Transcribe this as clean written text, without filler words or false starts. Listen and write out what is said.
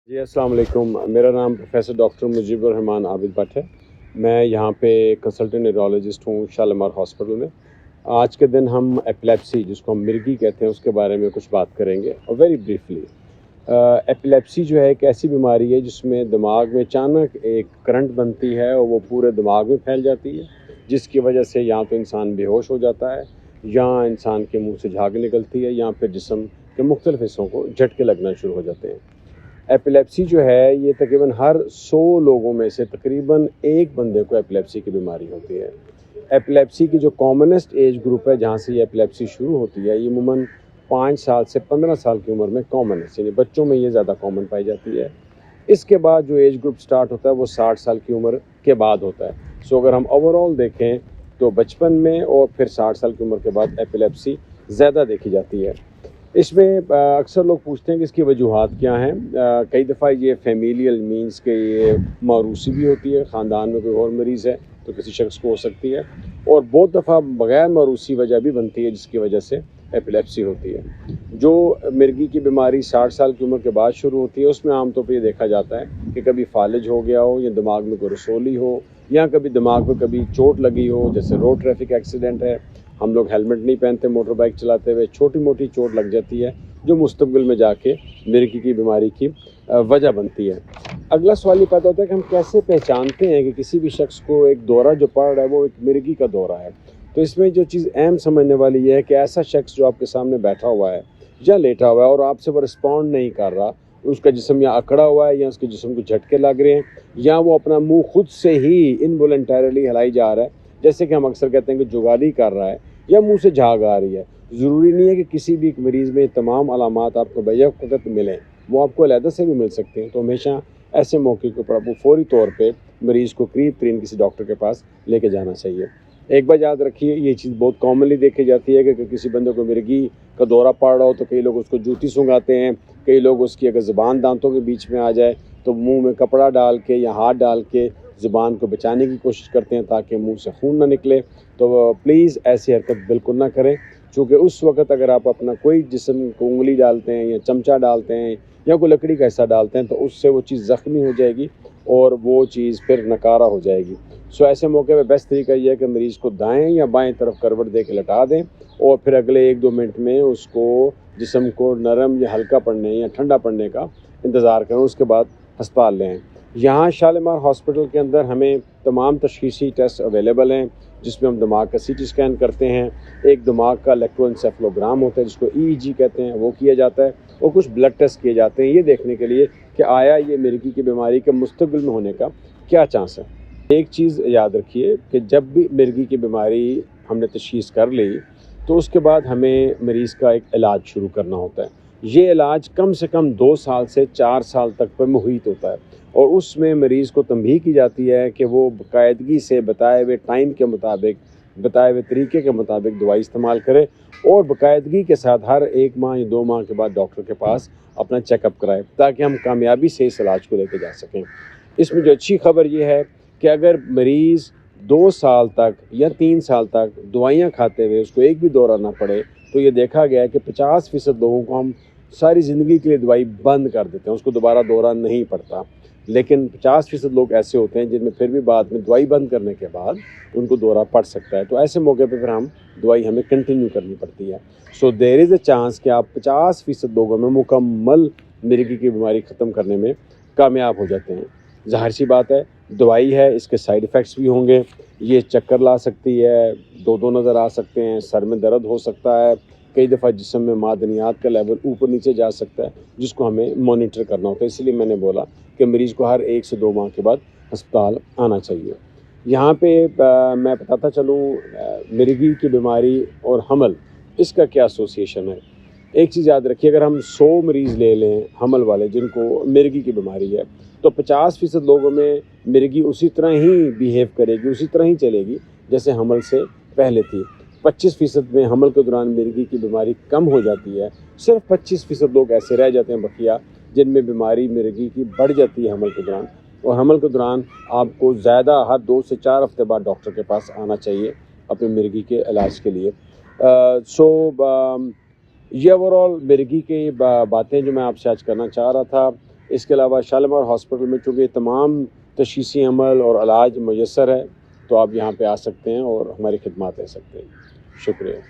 जी, अस्सलाम वालेकुम। मेरा नाम प्रोफ़ेसर डॉक्टर मुजीबुर रहमान आबिद भट्ट है। मैं यहाँ पे कंसल्टेंट न्यूरोलॉजिस्ट हूँ शालीमार हॉस्पिटल में। आज के दिन हम एपिलेप्सी जिसको हम मिर्गी कहते हैं उसके बारे में कुछ बात करेंगे और वेरी ब्रीफली। एपिलेप्सी जो है एक ऐसी बीमारी है जिसमें दिमाग में अचानक एक करंट बनती है और वो पूरे दिमाग में फैल जाती है, जिसकी वजह से या तो इंसान बेहोश हो जाता है या इंसान के मुँह से झाग निकलती है या फिर जिस्म के मुख्तलिफ़ हिस्सों को झटके लगना शुरू हो जाते हैं। एपिलेप्सी जो है ये तकरीबन हर 100 लोगों में से तकरीबन एक बंदे को एपिलेप्सी की बीमारी होती है। एपिलेप्सी की जो कॉमनेस्ट एज ग्रुप है जहाँ से ये एपिलेप्सी शुरू होती है, ये अमूमन 5 साल से 15 साल की उम्र में कॉमन है, यानी बच्चों में ये ज़्यादा कॉमन पाई जाती है। इसके बाद जो एज ग्रुप स्टार्ट होता है वो 60 साल की उम्र के बाद होता है। सो अगर हम ओवरऑल देखें तो बचपन में और फिर 60 साल की उम्र के बाद एपिलेप्सी ज़्यादा देखी जाती है। इसमें अक्सर लोग पूछते हैं कि इसकी वजूहात क्या हैं। कई दफ़ा ये फैमिलियल मीन्स के ये मौरूसी भी होती है, ख़ानदान में कोई और मरीज़ है तो किसी शख्स को हो सकती है, और बहुत दफ़ा बग़ैर मौरूसी वजह भी बनती है जिसकी वजह से एपिलेप्सी होती है। जो मिर्गी की बीमारी 60 साल की उम्र के बाद शुरू होती है उसमें आमतौर पर ये देखा जाता है कि कभी फालिज हो गया हो या दिमाग में कोई रसोली हो या कभी दिमाग पर कभी चोट लगी हो, जैसे रोड ट्रैफिक एक्सीडेंट है, हम लोग हेलमेट नहीं पहनते मोटर बाइक चलाते हुए, छोटी मोटी चोट लग जाती है जो मुस्तकबिल में जाके मिर्गी की बीमारी की वजह बनती है। अगला सवाल ये पैदा होता है कि हम कैसे पहचानते हैं कि किसी भी शख्स को एक दौरा जो पड़ रहा है वो एक मिर्गी का दौरा है। तो इसमें जो चीज़ अहम समझने वाली ये है कि ऐसा शख्स जो आपके सामने बैठा हुआ है या लेटा हुआ है और आपसे वो रिस्पॉन्ड नहीं कर रहा, उसका जिस्म या अकड़ा हुआ है या उसके जिस्म को झटके लग रहे हैं या वो अपना मुंह खुद से ही इनवॉलंटरली हिलाई जा रहा है, जैसे कि हम अक्सर कहते हैं कि जुगाली कर रहा है या मुंह से झाग आ रही है। ज़रूरी नहीं है कि किसी भी मरीज़ में तमाम अलामात आपको बैक-वक़्त मिलें, वो आपको अलहदा से भी मिल सकते हैं। तो हमेशा ऐसे मौके के ऊपर आपको फ़ौरी तौर पे मरीज़ को करीब तरीन किसी डॉक्टर के पास लेके जाना चाहिए। एक बात याद रखिए, ये चीज़ बहुत कॉमनली देखी जाती है कि किसी बंदे को मिर्गी का दौरा पड़ रहा हो तो कई लोग उसको जूती सूंघाते हैं, कई लोग उसकी अगर ज़ुबान दांतों के बीच में आ जाए तो मुँह में कपड़ा डाल के या हाथ डाल के ज़ुबान को बचाने की कोशिश करते हैं ताकि मुँह से खून ना निकले। तो प्लीज़ ऐसी हरकत बिल्कुल ना करें, चूँकि उस वक़्त अगर आप अपना कोई जिस्म को उँगली डालते हैं या चमचा डालते हैं या कोई लकड़ी का हिस्सा डालते हैं तो उससे वो चीज़ ज़ख्मी हो जाएगी और वो चीज़ फिर नकारा हो जाएगी। सो ऐसे मौके पे बेस्ट तरीका ये है कि मरीज़ को दाएँ या बाएँ तरफ करवट दे के लटा दें और फिर अगले 1-2 मिनट में उसको जिस्म को नरम या हल्का पड़ने या ठंडा पड़ने का इंतज़ार करें, उसके बाद अस्पताल ले आएँ। यहाँ शालीमार हॉस्पिटल के अंदर हमें तमाम तशख़ीसी टेस्ट अवेलेबल हैं जिसमें हम दिमाग का सीटी स्कैन करते हैं, एक दिमाग का इलेक्ट्रोएन्सेफेलोग्राम होता है जिसको ईईजी कहते हैं, वो किया जाता है, और कुछ ब्लड टेस्ट किए जाते हैं ये देखने के लिए कि आया ये मिर्गी की बीमारी के मुस्तक़बिल में होने का क्या चांस है। एक चीज़ याद रखिए कि जब भी मिर्गी की बीमारी हमने तशख़ीस कर ली तो उसके बाद हमें मरीज़ का एक इलाज शुरू करना होता है। ये इलाज कम से कम 2 साल से 4 साल तक पर मुहित होता है और उसमें मरीज़ को तंबीह की जाती है कि वो बाकायदगी से बताए हुए टाइम के मुताबिक, बताए हुए तरीके के मुताबिक दवाई इस्तेमाल करे और बाकायदगी के साथ हर 1 माह या 2 माह के बाद डॉक्टर के पास अपना चेकअप कराएं ताकि हम कामयाबी से इस इलाज को लेके जा सकें। इसमें जो अच्छी खबर ये है कि अगर मरीज़ 2 साल तक या 3 साल तक दवाइयाँ खाते हुए उसको एक भी दौरा ना पड़े तो ये देखा गया है कि 50% लोगों को हम सारी ज़िंदगी के लिए दवाई बंद कर देते हैं, उसको दोबारा दौरा नहीं पड़ता। लेकिन 50% लोग ऐसे होते हैं जिनमें फिर भी बाद में दवाई बंद करने के बाद उनको दौरा पड़ सकता है, तो ऐसे मौके पे फिर हम दवाई हमें कंटिन्यू करनी पड़ती है। So there is a chance कि आप 50% लोगों में मुकम्मल मिर्गी की बीमारी ख़त्म करने में कामयाब हो जाते हैं। ज़ाहिर सी बात है, दवाई है, इसके साइड इफ़ेक्ट्स भी होंगे, ये चक्कर ला सकती है, दो नज़र आ सकते हैं, सर में दर्द हो सकता है, कई दफ़ा जिस्म में मादनियात का लेवल ऊपर नीचे जा सकता है जिसको हमें मॉनिटर करना होता है। इसलिए मैंने बोला कि मरीज़ को हर 1 से 2 माह के बाद अस्पताल आना चाहिए। यहाँ पे मैं बताता चलूँ मिर्गी की बीमारी और हमल, इसका क्या एसोसिएशन है। एक चीज़ याद रखिए, अगर हम 100 मरीज़ ले लें हमल वाले जिनको मिर्गी की बीमारी है तो 50% लोगों में मिर्गी उसी तरह ही बिहेव करेगी, उसी तरह ही चलेगी जैसे हमल से पहले थी। 25% में हमल के दौरान मिर्गी की बीमारी कम हो जाती है, सिर्फ 25% लोग ऐसे रह जाते हैं बकिया जिनमें बीमारी मिर्गी की बढ़ जाती है हमल के दौरान, और हमल के दौरान आपको ज़्यादा हर 2 से 4 हफ्ते बाद डॉक्टर के पास आना चाहिए अपने मिर्गी के इलाज के लिए। ये ओवरऑल मिर्गी की बातें जो मैं आपसे आज करना चाह रहा था। इसके अलावा शालीमार हॉस्पिटल में चूँकि तमाम तशख़ीसी अमल और इलाज मुयस्सर है, तो आप यहाँ पे आ सकते हैं और हमारी खिदमत ले सकते हैं। शुक्रिया।